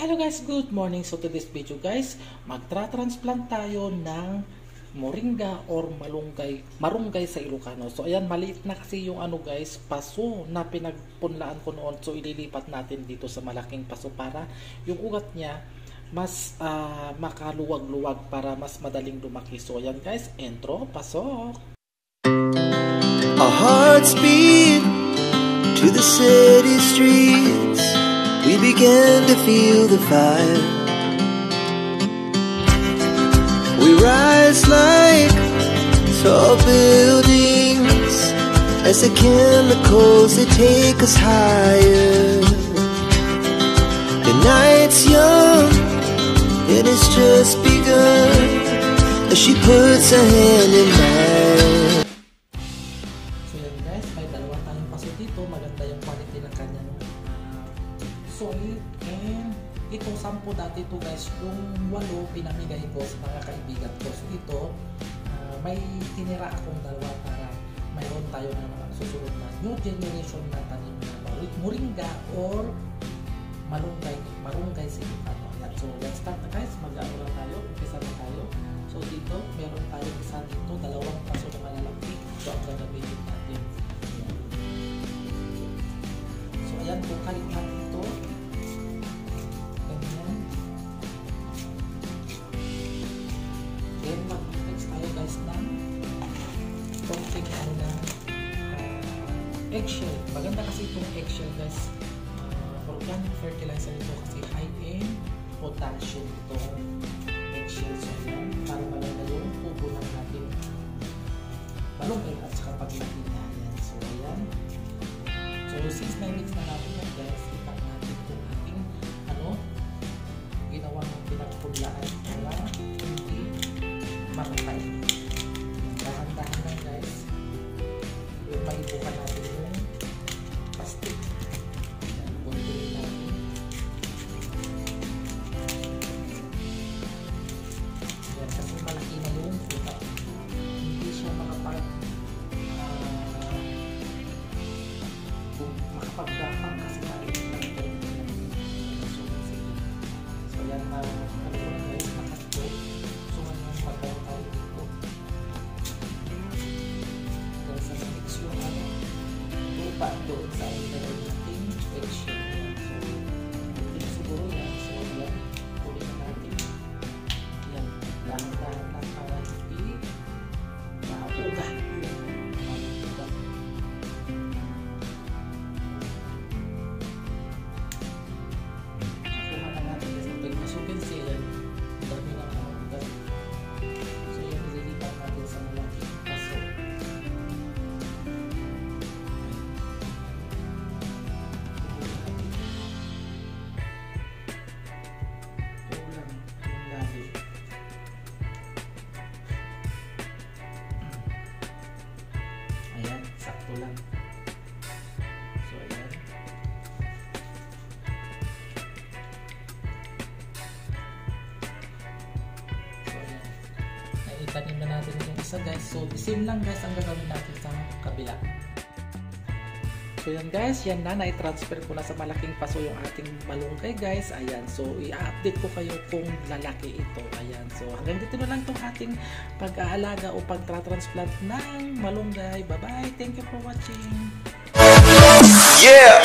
Hello guys, good morning. So to this video guys, magtra-transplant tayo ng moringa or marunggay sa Ilocano. So ayan, maliit na kasi yung guys, paso na pinagpunlaan ko noon. So ililipat natin dito sa malaking paso para yung ugat niya mas makaluwag-luwag para mas madaling lumaki. So ayan guys, intro, pasok! Our hearts beat to the city streets. We began to feel the fire. We rise like tall buildings as the chemicals, they take us higher. The night's young, it has just begun as she puts her hand in mine. So yan guys, may dalawa tayong paso dito. Maganda yung quality ng kanyang soil, and itong 10 dati ito guys, yung 8 pinamigay ko sa mga kaibigan ko. So ito, may tinira akong dalawa para mayroon tayo ng mga susunod na new generation na tanim na moringa or marunggay sa Ilocano. So let's start na guys, mag-ano lang tayo, umpisa na tayo. So dito, meron tayo isa dito, dalawang paso na malalaki. So ang gagamitin natin. So ayan, bukalin natin ito. Then mag-mix tayo guys ng konting eggshell. Maganda kasi itong eggshell guys. Organic fertilizer ito kasi high in potassium itong eggshell. So yan, para maganda yung tubo ng ating malunggay at saka paglaki na yan. So ayan. So since na-mix na natin yan guys, ipak natin itong ating ginawang pinagpulaan para hindi makatay. Dahan-dahan lang guys. Yung maibukan natin yung plastic. Yan, buntuin natin. Yan, kasi malaki na yung puta. Hindi siya makapagdapang kasi maliit lang ito. So yan, guys, nakasto. So ngayon, magkaroon tayo dito. Dahil sa mix yung lupa doon sa internet natin eggshell. So, hindi siguro yan. So yan, tuloy na natin. Yan, dahan-dahan lang para hindi maugat yung ugat. Nakuha na natin kasi as you can see yan, dami na ugat. So yan, nililipat natin sa malaking paso. Ayan, sakto lang. So ayan. So ayan. Naitanim na natin yung isa guys. So the same lang guys ang gagawin natin sa kabila. So yan guys, yan na, na-transfer ko na sa malaking paso yung ating malunggay guys. Ayan, so i-update ko kayo kung lalaki ito. Ayan, so hanggang dito na lang itong ating pag-aalaga o pag-transplant ng malunggay. Bye-bye, thank you for watching. Yeah!